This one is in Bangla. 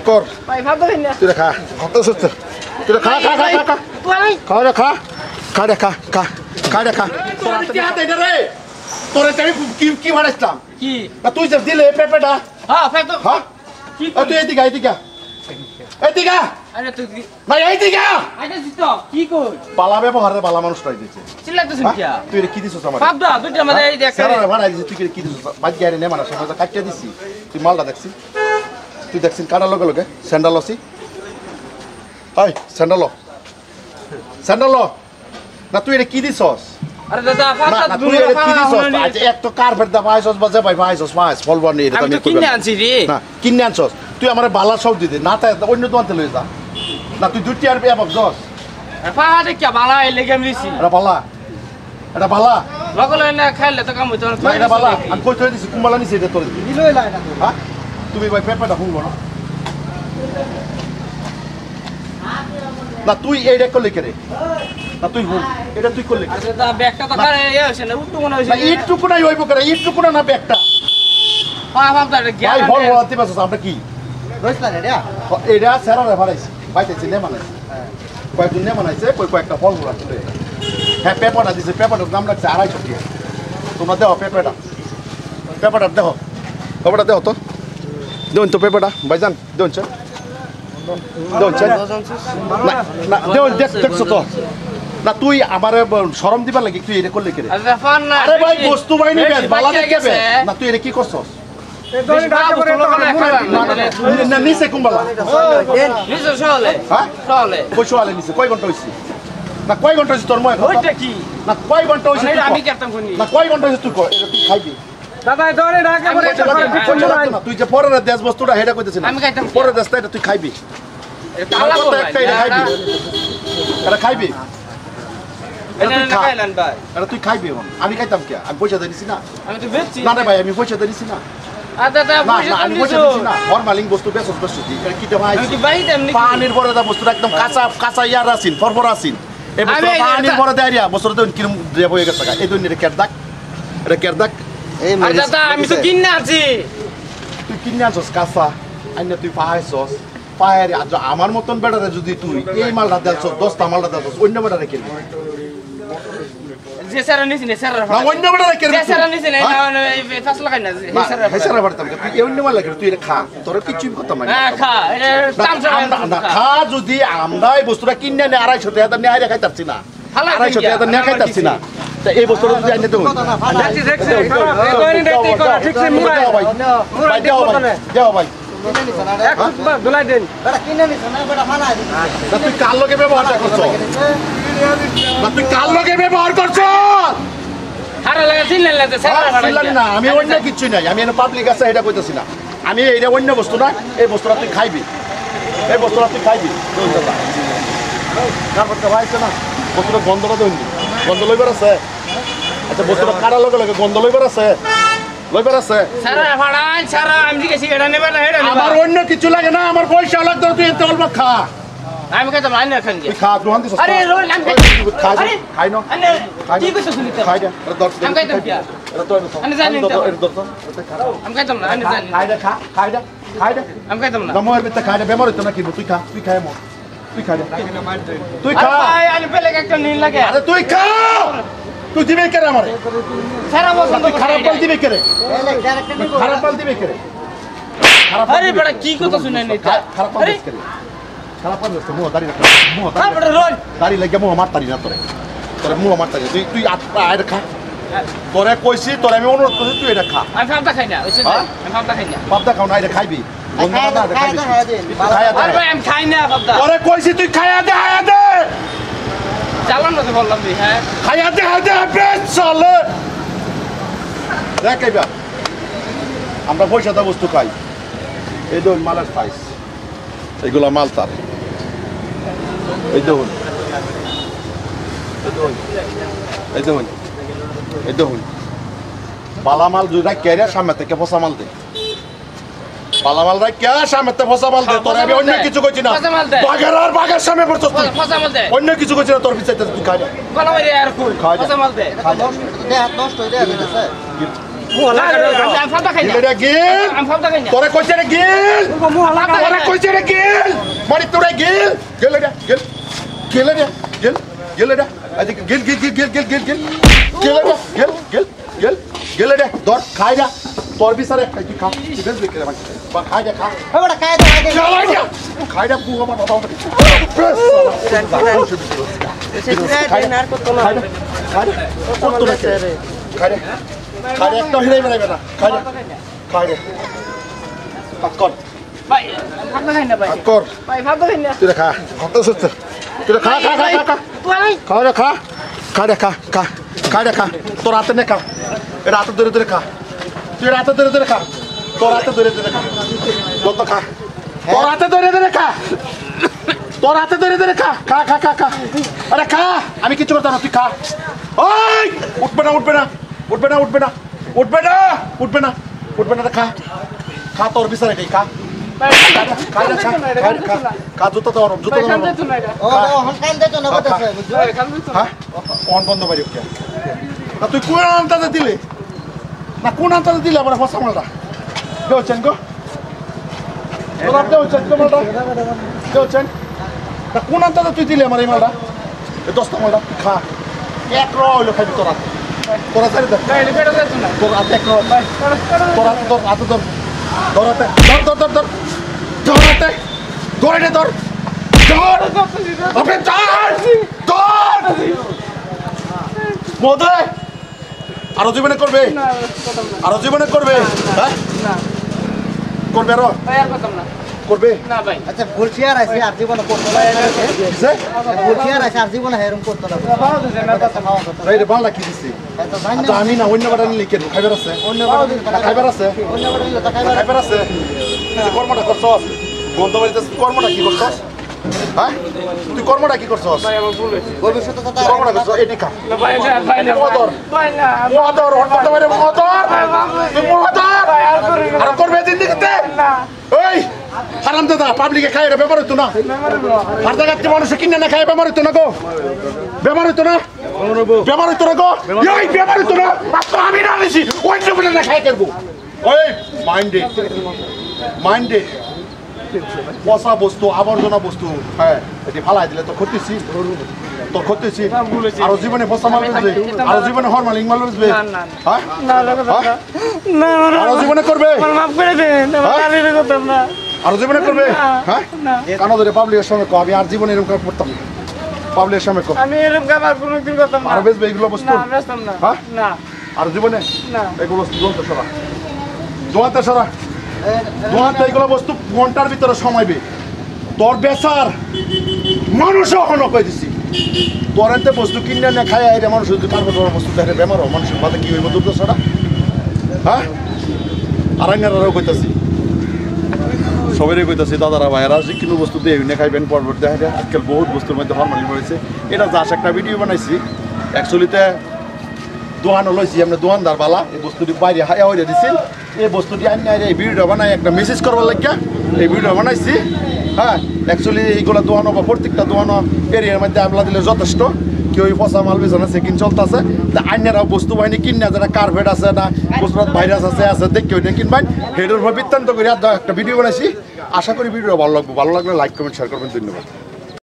কর ভাই ভাবতে পারি না তুই খা কত সত্য তুই খা খা খা খা খা রে খা খা রে খা খা খা রে খা তোর হাতে এটা রে তোর আমি কি বানাইছিলাম কি তুই যে দিলে পেপেটা হ্যাঁ ফেটো হ্যাঁ কি তুই এদিকে এদিকে এদিকে আরে তুই ভাই এদিকে আইতা দিত কি কই পালা ব্যবহারে বালা মানুষটাই দিয়েছে চিল্লাতেছিস কি তুই কি দিছস আমার ভাবদা দুইটা মানে এই দেখ সারা ভাড়া দিছিস তুই কি দিছস বাদ গাড়ি নে মানে সবাই কাটিয়ে দিছি তুই মালটা দেখছিস তুই দেখছিস কাটার লগে লগে স্যান্ডেল লসি হাই স্যান্ডেল না তুই এটা কি দিছস আরে দাদা না ফাটা তুই এটা কি দিছস আজ এক তো কার্পেট দা পাইছস বাজে ভাই পাইছস মাছ ফলবন নি এটা আমি তো কিনে আনছি রে না কিনে আনছস তুই আমারে বালা সব দিতে না তাই অন্য দোকানতে লই যা না তুই দুটি আর বিয়া ভাবছস ফাটা কি বালা এলে গেম দিছি এটা বালা লগলে না খাইলে তো কাম হইতো না এটা বালা আমি কই থই দিছি কুম্বালা নিছি এটা তোর দিলই লাই না হ্যাঁ তুমি ভাই পেপারটা হুঙ্গো না তুই এইটা করলে কে রে না তুই হুং এটা তুই করলে দাদা ব্যাগটা তো কারে ইয়ে হইছে না উঠু মনে হইছে না ইটটুকু নাই হইব করে ইটটুকু না ব্যাগটা ভাবদা ভাই বল বলতে পারছস আমরা কি রইছলা রে এটা সেরা রে ভাড়াইছি বাইতেছি নে মানাইছি কয়েকদিন নে মানাইছে কয়েকটা ফল মুড়া ছিল হ্যাঁ পেপারটা দিছে পেপারটার দাম লাগছে 250 টাকা তোমরা দেখো পেপারটা দেখো তো দেউন তো পেপারটা ভাইজান দেউন না দেউন দেখছো তো না তুই আমার শরম দিবার লাগি তুই এটা করলে কি রে আরে ভাই বস্তু বাইনি বেশ বালা দেখবে না তুই এটা কি করছস না নিচে কুম্বালা নিচে সহলে হ্যাঁ সহলে কই সহলে নিচে কয় ঘন্টা হইছে না কয় ঘন্টা হইছে তোর মই ওইটা কি না কয় ঘন্টা হইছে আমি কেমন করি না কয় ঘন্টা হইছে তুই কই এটা তুই খাইবি দাদা ধরে ঢাকা করে না তুই যে পরের দেশ বস্তুটা হেডা কইতেছিস না আমি খাইতাম পরের দেশটা এটা তুই খাইবি কালা তো একটা এটা খাইবি এটা খাইবি এটা তুই খাইবি এখন আমি খাইতাম কে আমি পয়সা দিছি না আমি তো বেচছি না রে ভাই আমি পয়সা দিছি না দাদা না আমি পয়সা দিছি না ফরমালিং বস্তু বেচছ বসছি এটা কি দেওয়া আমি কি বাইতে এমনি পানির পরে দা বস্তুটা একদম কাঁচা ইয়ার আছিন ফরফর আছিন এই বস্তু পানির পরে দেয়া বস্তুটা তো কিরম দেব হয়ে গেছে এই দুনিয়ার কেরদাক এই দাদা আমি তো কিনে আছি তুই কিনে আনছস কাঁচা আইনা তুই পাহাইছস পায়ের আমার মতন বেটারে যদি তুই এই মালটা দেলছস 10টা মালটা দেলছস অন্য বেটারে কিনবি যে স্যার নিছি না স্যার না অন্য বেটারে কিনবি যে স্যার নিছি না এই ফাসলা খাই না হেসারা বাড়তাম তুই অন্য মাল লাগে তুই এটা খা তোর কিছুই কথা মানে হ্যাঁ খা এটা দাম না খা যদি আমরা এই বস্তুটা কিনে নে 250 টাকা নিয়ে আইরা খাইতারছি না 250 টাকা নিয়ে খাইতারছি না তা এই বস্তুটা যদি আইনে দেব দেখছি ঠিক আছে ভাই যাও ভাই দুলাই দিন বেটা কিনে নিছ না বেটা ফালাই দিছ না তুই কার লগে ব্যবহারটা করছস না তুই কার লগে ব্যবহার করছস হারা লাগা চিল্লা লাগা স্যার না আমি অন্য কিছু নাই আমি এনে পাবলিক আছে এটা কইতাছি না আমি এইটা অন্য বস্তু না এই বস্তুটা তুই খাইবি তারপর তো ভাইছে না বস্তুটা গন্ধটা দেন গন্ধ লইবার আছে আচ্ছা বস্তুটা কাটার লগে লগে গন্ধ লইবার আছে সারা ফাড়াই সারা আমি জিজ্ঞেস এটা নেবে না এটা নেবে আমার অন্য কিছু লাগে না আমার পয়সা লাগতো তুই এত অল্প খা আমি খাইতাম না খান তুই খা তুই আনতে আরে রোল আমি খাই খাই না আরে কি কইছো শুনি খাই দে আমি খাইতাম কি এটা তো আমি জানি না দরকার আমি খাইতাম না আমি জানি খাই দে খাই দে আমি খাইতাম না দময়ের ভিতরে খাই দে বেমার হইতো না কি তুই খাই মো তুই খাই দে তুই খা ভাই আমি পেলে একটা নীল লাগে আরে তুই খা তুই দিবে কে রে আমারে সারা বছর তুই খারাপ বল দিবে কে রে এলে ডাইরেক্ট নিব খারাপ বল দিবে কে রে আরে বড় কি কথা শুনাই নাই খারাপ বল কে রে খারাপ বল তো মুহ দাড়ি রাখ মুহ আরে বড় রোল দাড়ি লাগে মুহ মারতারি না তোরে মুহ মারতারি তুই আইরে খা তোরে কইছি তোরে আমি অনুরোধ করছি তুই এটা খা আমি ফামটা খাই না ওইসে আমি ফামটা খাই না বাপদা খাও না এটা খাইবি আরে ভাই আমি খাই না ফামটা তোরে কইছি তুই খাইয়া দে চালান না তো বললাম দি হ্যাঁ খাইয়া দে বেশ চলে দেখ এবার আমরা পয়সা দা বস্তু খাই এই দেখুন মালের সাইজ এইগুলা মাল তার এই দেখুন এই দেখুন বালা মাল দুইটা কেরে সামনে থেকে ফসা মাল দে বালা মাল রাখ কে সামনে থেকে ফসা মাল দে তোর আমি অন্য কিছু কইছি না বাগের সামনে পড়ছস তুই ফসা মাল দে অন্য কিছু কইছি না তোর পিছাইতে তুই খাই গলা মারি আর কুল ফসা মাল দে দেহ নষ্ট হয়ে যায় আমি ফাটা খাই না গিল রে গিল আমি ফাটা খাই না তোরে কইছে রে গিল তোরে কইছে রে গিল মারি তোরে গিল গিল রে গিল গিল রে গিল গিল রে আদি গিল গিল গিল গিল গিল গিল গিল গিল রে গিল গিল গিল গিল রে দর খাই না তোর বিচারে খাই তুই খা তুই বেশ বিক্রি বা খাই দে খা বড় কায় দে খাই দে পুরো আমার বাবা খাই একটা হিরে বেড়াইবে না খাই দে কর ভাই ফাটা খাই না ভাই কর ভাই ফাটা খাই না তুই খা কত সুস্থ তুই খা খা খা খা ভাই খা রে খা খা রে খা খা খা রে খা তোর হাতে নে খা এর হাতে ধরে ধরে খা তুই হাতে ধরে ধরে খা তোর হাতে ধরে ধরে খা যত খা তোর হাতে ধরে ধরে খা তোর হাতে ধরে ধরে খা খা খা খা খা আরে খা আমি কিছু করতে না তুই খা ওই উঠবে না উঠবে না উঠবে না উঠবে না উঠবে না উঠবে না উঠবে না খা খা তোর বিচারে খাই খা খা খা খা জুতো তো জুতো ও হন কাইল দে তো না বলতেছে বুঝছো হ্যাঁ অন বন্ধ বাড়ি ওকে না তুই কোন আনতাতে দিলে না কোন আনতাতে দিলে আমার ফসা মালটা কেউ হচ্ছেন গো তোরা কেউ হচ্ছেন তো মালটা কেউ হচ্ছেন না কোন আনতাতে তুই দিলে আমার এই মালটা এই 10টা মালটা তুই খা এক র হইলো খাবি তোরা তোরা ছাড়ি দে তোর হাতে এক র তোর হাতে ধর ধর হাতে ধর ধর ধর ধর ধর হাতে ধরে নে ধর ধর আপনি ধর ধর মদে আরো জীবনে করবে আরো জীবনে করবে হ্যাঁ করবে আরো করবে না ভাই আচ্ছা বলছি আর আছে আর জীবন করতে না বলছি আর আছে আর জীবন হেরম করতে না এই রে বাংলা কি দিছি তো জানি আচ্ছা আমি না অন্য বাটা নিলে কেন খাইবার আছে অন্য বড় দিন খাইবার আছে অন্য বড় দিন তো খাইবার খাইবার আছে তুই কর্মটা করছস বন্ধ বাড়িতে কর্মটা কি করছস হ্যাঁ তুই কর্মটা কি করছস ভবিষ্যতে তো তুই কর্মটা করছস এটি খা না ভাই না ভাই না মদর ভাই না মদর হঠাৎ করে মদর তুই মদর ভাই আর করি না আর করবে জিন্দেগিতে না এই হারাম দাদা পাবলিকে খাই রে বেমার হইতো না আর জায়গাতে মানুষ কিনে না খাই বেমার হইতো না গো বেমার হইতো না বেমার হইতো না গো এই বেমার হইতো না মাত্র আমি না নিছি ওই জন্য না খাই করবো ওই মাইন্ডে পচা বস্তু আবর্জনা বস্তু হ্যাঁ এটি ফালাই দিলে তো ক্ষতিছি তোর ক্ষতিছি আরো জীবনে পচা মাল বেচবে আরো জীবনে হরমালিং মাল বেচবে হ্যাঁ আরো জীবনে করবে মাফ করে দেন আমি করতাম না আরো জীবনে করবে হ্যাঁ কেন ধরে পাবলিকের সঙ্গে কো আমি আর জীবনে এরকম কাজ করতাম পাবলিকের সঙ্গে কো আমি এরকম কাজ কোনোদিন করতাম না আরো বেচবে এগুলো বস্তু না বেচতাম না হ্যাঁ না আর জীবনে না এগুলো দোয়াতে সরা দোয়াতে এগুলো বস্তু ঘন্টার ভিতরে সময়বে তোর বেচার মানুষও হন কই দিছি তোর এতে বস্তু কিনে না খাই আইরে মানুষ যদি কারবার বস্তু দেখে বেমার মানুষের মাথা কি হইব দুটো সরা হ্যাঁ আরাইনারাও কইতাছি সবারই কইতাছি দাদারা ভাইয়েরা যে কোনো বস্তু দিয়ে না খাইবেন পরবর্তী দেখা আজকাল বহুত বস্তুর মধ্যে হরমালিন হয়েছে এটা যা একটা ভিডিও বানাইছি অ্যাকচুয়ালিতে দোকানও লইছি আমরা দোকানদার বালা এই বস্তুটি বাইরে হাইয়া হইয়া দিছি এই বস্তুটি আনি এই ভিডিওটা বানাই একটা মেসেজ করবার লাগিয়া এই ভিডিও বানাইছি হ্যাঁ অ্যাকচুয়ালি এইগুলো দোকানো বা প্রত্যেকটা দোকানো এরিয়ার মধ্যে আমলা দিলে যথেষ্ট কেউ পচা মাল বেচনে চেকিং চলতেছে তা আইনারাও বস্তু বাহিনী কিনে যারা কার্পেট আছে না গুজরাট ভাইরাস আছে দেখে ওইটা কিনবেন হেডের উপর বৃত্তান্ত করে একটা ভিডিও বানাইছি আশা করি ভিডিও ভালো লাগবে ভালো লাগলে লাইক কমেন্ট শেয়ার করবেন ধন্যবাদ।